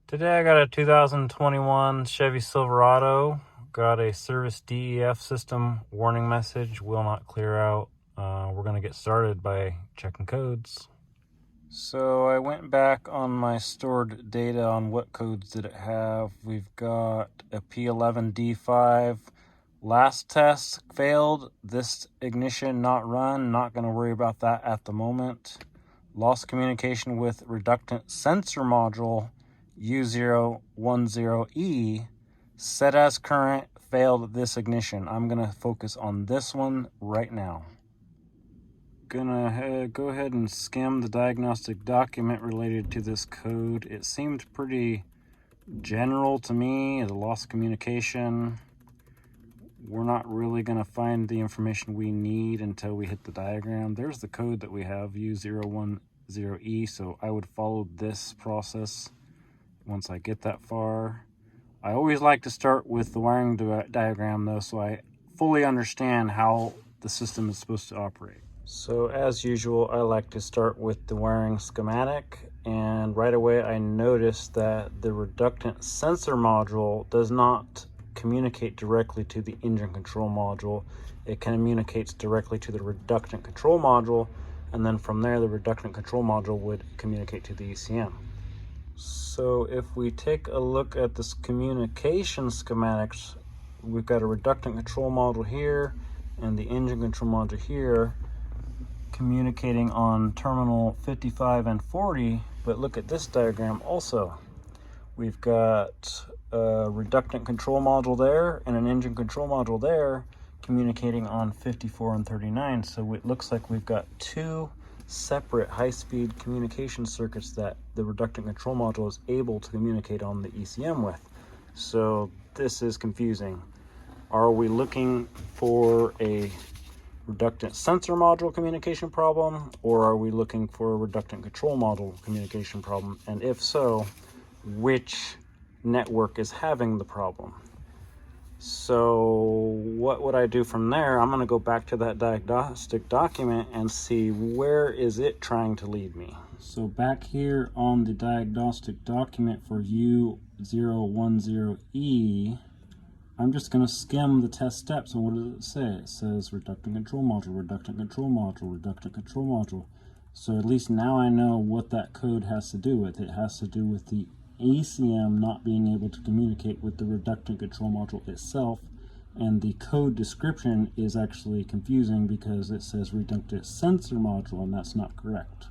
Today I got a 2021 Chevy Silverado. Got a service DEF system warning message, will not clear out. We're going to get started by checking codes. So I went back on my stored data on what codes did it have. We've got a P11D5. Last test failed. This ignition not run. Not going to worry about that at the moment. Lost communication with reductant sensor module U010E, set as current, failed this ignition. I'm going to focus on this one right now. Gonna go ahead and skim the diagnostic document related to this code. It seemed pretty general to me, the lost communication. We're not really going to find the information we need until we hit the diagram. There's the code that we have, U010E, so I would follow this process. Once I get that far, I always like to start with the wiring diagram though, so I fully understand how the system is supposed to operate. So as usual, I like to start with the wiring schematic, and right away I noticed that the reductant sensor module does not communicate directly to the engine control module. It communicates directly to the reductant control module, and then from there the reductant control module would communicate to the ECM. So if we take a look at this communication schematics, we've got a reductant control module here and the engine control module here communicating on terminal 55 and 40, but look at this diagram also. We've got a reductant control module there and an engine control module there communicating on 54 and 39, so it looks like we've got two separate high-speed communication circuits that the reductant control module is able to communicate on the ECM with. So this is confusing. Are we looking for a reductant sensor module communication problem, or are we looking for a reductant control module communication problem? And if so, which network is having the problem? So what would I do from there? I'm going to go back to that diagnostic document and see where is it trying to lead me. So back here on the diagnostic document for U010E, I'm just going to skim the test steps. And what does it say? It says reductant control module, reductant control module, reductant control module. So at least now I know what that code has to do with. It has to do with the ECM not being able to communicate with the reductant control module itself, and the code description is actually confusing because it says reductant sensor module, and that's not correct.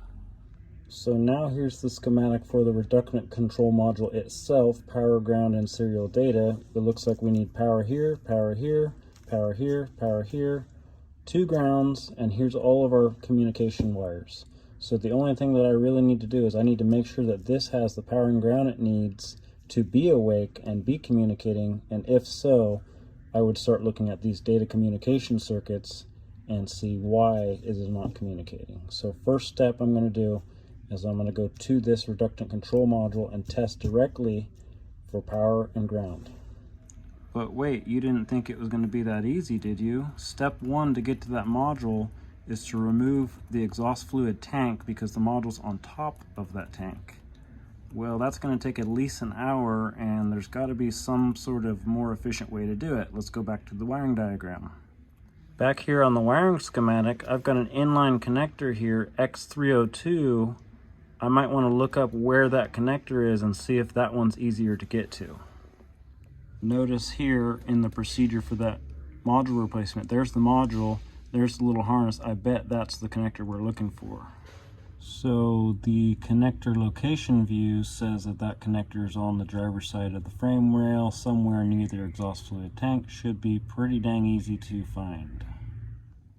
So now here's the schematic for the reductant control module itself, power, ground, and serial data. It looks like we need power here, power here, power here, power here, two grounds, and here's all of our communication wires. So the only thing that I really need to do is I need to make sure that this has the power and ground it needs to be awake and be communicating, and if so, I would start looking at these data communication circuits and see why is it not communicating. So first step I'm going to do is I'm going to go to this reductant control module and test directly for power and ground. But wait, you didn't think it was going to be that easy, did you? Step one to get to that module is to remove the exhaust fluid tank because the module's on top of that tank. Well, that's going to take at least an hour, and there's got to be some sort of more efficient way to do it. Let's go back to the wiring diagram. Back here on the wiring schematic, I've got an inline connector here, X302. I might want to look up where that connector is and see if that one's easier to get to. Notice here in the procedure for that module replacement, there's the module, there's the little harness. I bet that's the connector we're looking for. So the connector location view says that that connector is on the driver's side of the frame rail, somewhere near the exhaust fluid tank. Should be pretty dang easy to find.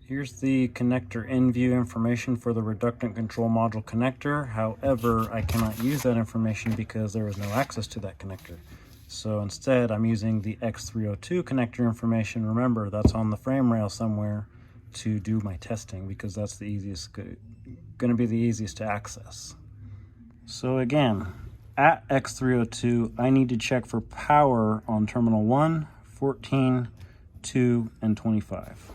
Here's the connector in view information for the reductant control module connector. However, I cannot use that information because there is no access to that connector. So instead, I'm using the X302 connector information. Remember, that's on the frame rail somewhere to do my testing because that's the easiest, going to be the easiest to access. So again, at X302, I need to check for power on terminal 1, 14, 2, and 25.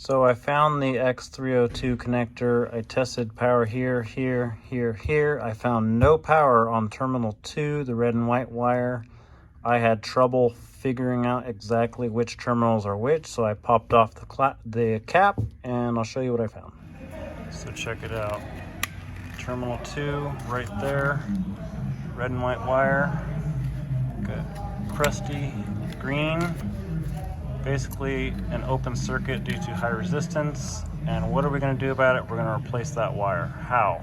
So I found the X302 connector. I tested power here, here, here, here. I found no power on terminal 2, the red and white wire. I had trouble figuring out exactly which terminals are which, so I popped off the cap, and I'll show you what I found. So check it out. Terminal 2 right there, red and white wire. Got crusty green. Basically an open circuit due to high resistance. And what are we going to do about it? We're going to replace that wire. How?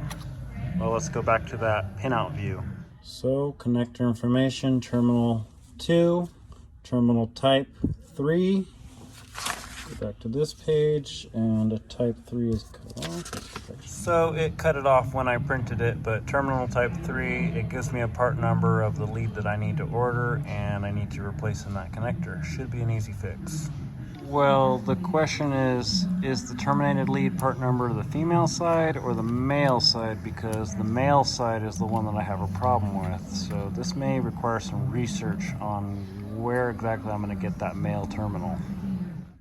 Well, let's go back to that pinout view. So connector information, terminal 2, terminal type 3. Go back to this page, and a type 3 is cut off. So it cut it off when I printed it, but terminal type 3, it gives me a part number of the lead that I need to order, and I need to replace in that connector. Should be an easy fix. Well, the question is the terminated lead part number the female side or the male side? Because the male side is the one that I have a problem with. So this may require some research on where exactly I'm going to get that male terminal.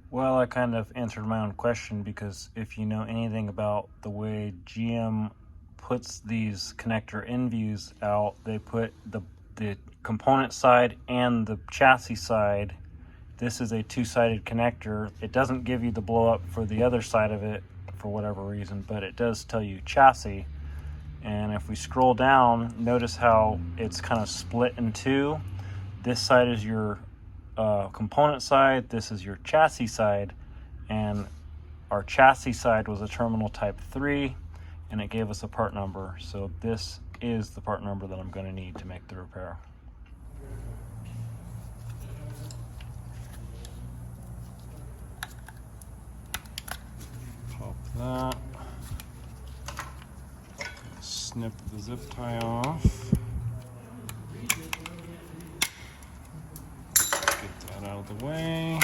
Well, I kind of answered my own question, because if you know anything about the way GM puts these connector end views out, they put the component side and the chassis side. This is a two-sided connector. It doesn't give you the blow up for the other side of it for whatever reason, but it does tell you chassis. And if we scroll down, notice how it's kind of split in two. This side is your component side, this is your chassis side, and our chassis side was a terminal type 3, and it gave us a part number. So this is the part number that I'm going to need to make the repair. Pop that, snip the zip tie off. Out of the way,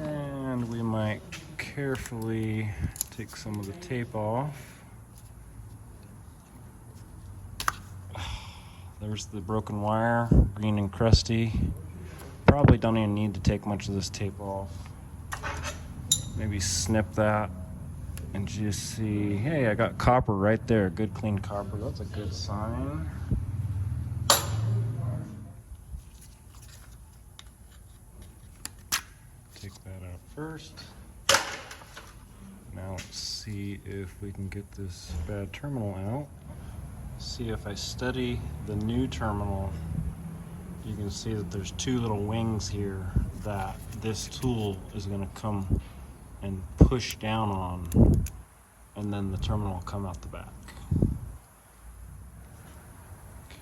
and we might carefully take some of the tape off. There's the broken wire, green and crusty. Probably don't even need to take much of this tape off. Maybe snip that and just see, hey, I got copper right there, good clean copper. That's a good sign. Take that out first. Now let's see if we can get this bad terminal out. See if I study the new terminal, you can see that there's two little wings here that this tool is going to come and push down on, and then the terminal will come out the back.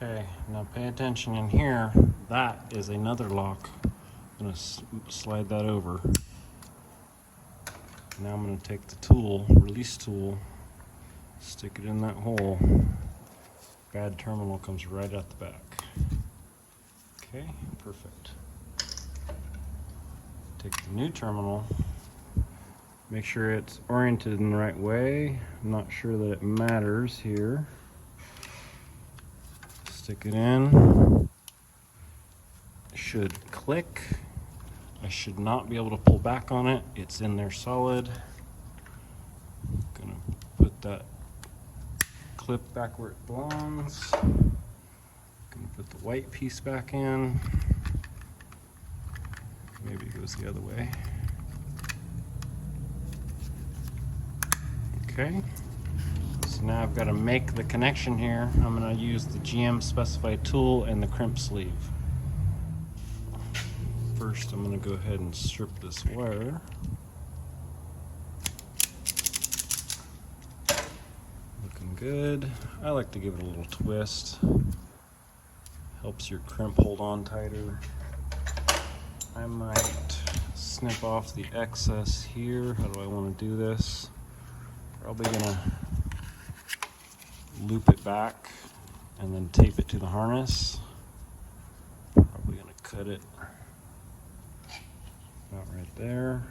Okay, now pay attention in here. That is another lock. I'm going to slide that over. Now I'm going to take the tool, release tool, stick it in that hole. Bad terminal comes right out the back. Okay, perfect. Take the new terminal, make sure it's oriented in the right way. I'm not sure that it matters here. Stick it in. It should click. I should not be able to pull back on it. It's in there solid. I'm gonna put that clip back where it belongs. Gonna put the white piece back in. Maybe it goes the other way. Okay. So now I've got to make the connection here. I'm gonna use the GM specified tool and the crimp sleeve. First, I'm going to go ahead and strip this wire. Looking good. I like to give it a little twist. Helps your crimp hold on tighter. I might snip off the excess here. How do I want to do this? Probably going to loop it back and then tape it to the harness. Probably going to cut it about right there.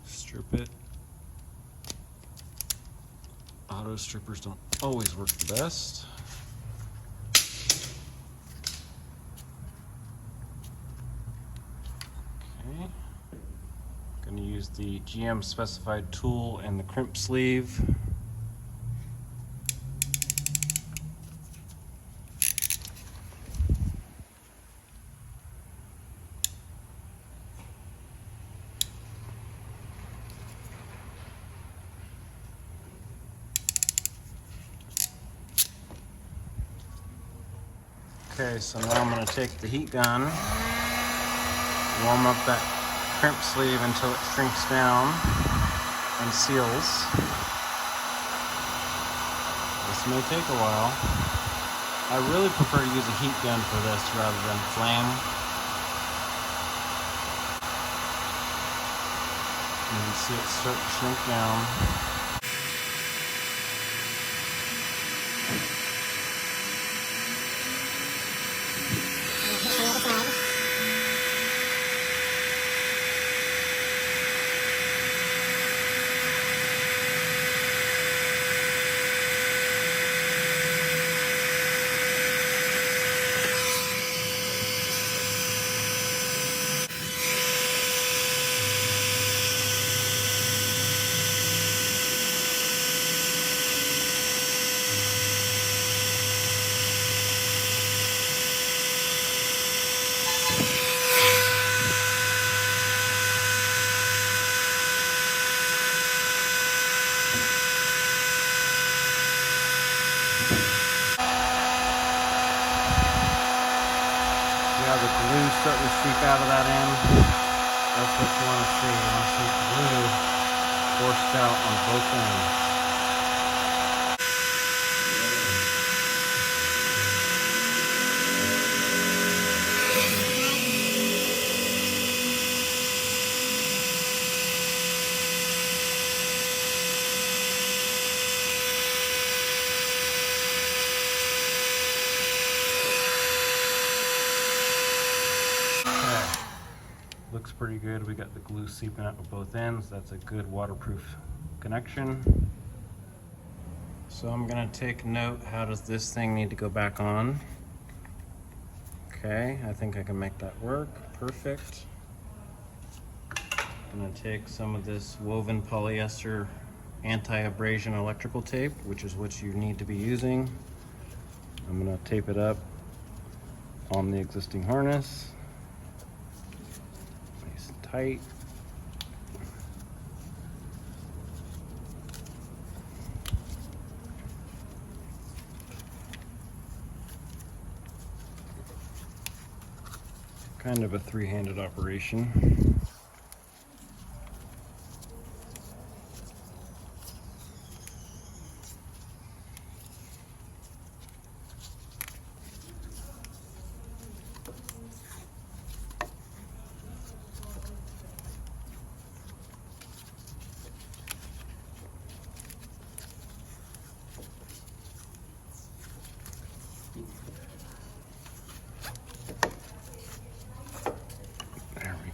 Strip it. Auto strippers don't always work the best. Going to use the GM specified tool and the crimp sleeve. Okay, so now I'm going to take the heat gun, warm up that crimp sleeve until it shrinks down and seals. This may take a while. I really prefer to use a heat gun for this rather than flame. You can see it start to shrink down. The glue starting to seep out of that end. That's what you want to see. You want to see glue forced out on both ends. Looks pretty good. We got the glue seeping out of both ends. That's a good waterproof connection. So I'm gonna take note, how does this thing need to go back on? Okay, I think I can make that work. Perfect. I'm gonna take some of this woven polyester anti-abrasion electrical tape, which is what you need to be using. I'm gonna tape it up on the existing harness. Tight. Kind of a three-handed operation.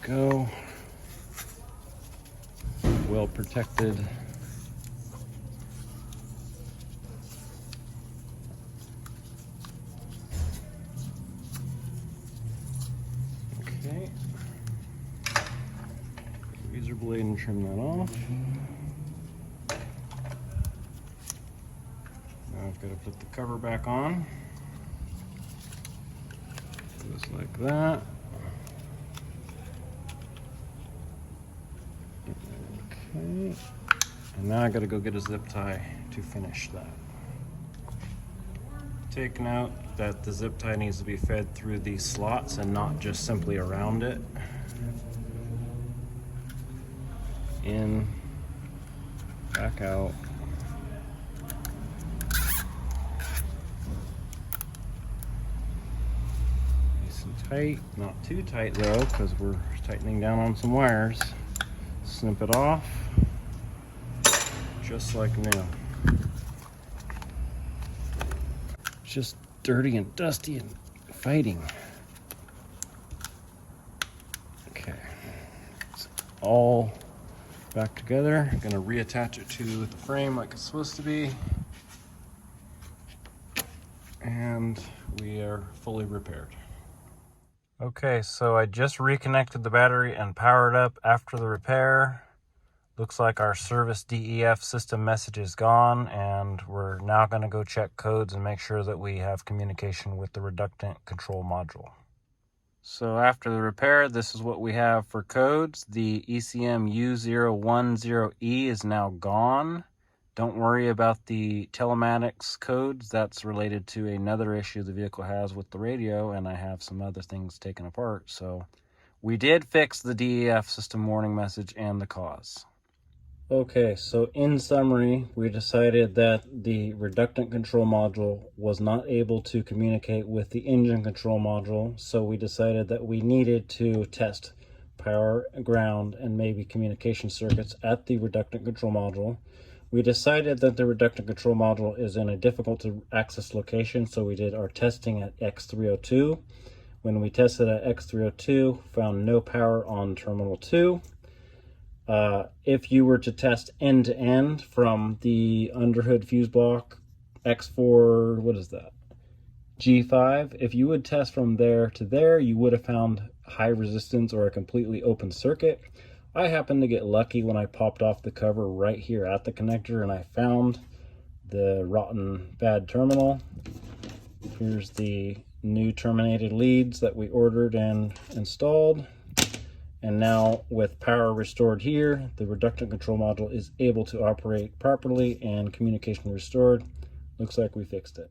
Go. Well protected. Okay. Razor blade and trim that off. Now I've got to put the cover back on. Just like that. Okay, and now I gotta go get a zip tie to finish that. Take note that the zip tie needs to be fed through these slots and not just simply around it. In, back out. Nice and tight, not too tight though, because we're tightening down on some wires. Snip it off, just like new. Just dirty and dusty and fighting. Okay, it's all back together. I'm gonna reattach it to the frame like it's supposed to be. And we are fully repaired. Okay, so I just reconnected the battery and powered up after the repair. Looks like our service DEF system message is gone, and we're now going to go check codes and make sure that we have communication with the reductant control module. So after the repair, this is what we have for codes. The ECM U010E is now gone. Don't worry about the telematics codes. That's related to another issue the vehicle has with the radio, and I have some other things taken apart. So we did fix the DEF system warning message and the cause. Okay, so in summary, we decided that the reductant control module was not able to communicate with the engine control module, so we decided that we needed to test power, ground, and maybe communication circuits at the reductant control module. We decided that the reductant control module is in a difficult to access location, so we did our testing at X302. When we tested at X302, found no power on terminal 2. If you were to test end-to-end from the underhood fuse block X4, what is that? G5, if you would test from there to there, you would have found high resistance or a completely open circuit. I happened to get lucky when I popped off the cover right here at the connector and I found the rotten bad terminal. Here's the new terminated leads that we ordered and installed. And now with power restored here, the reductant control module is able to operate properly and communication restored. Looks like we fixed it.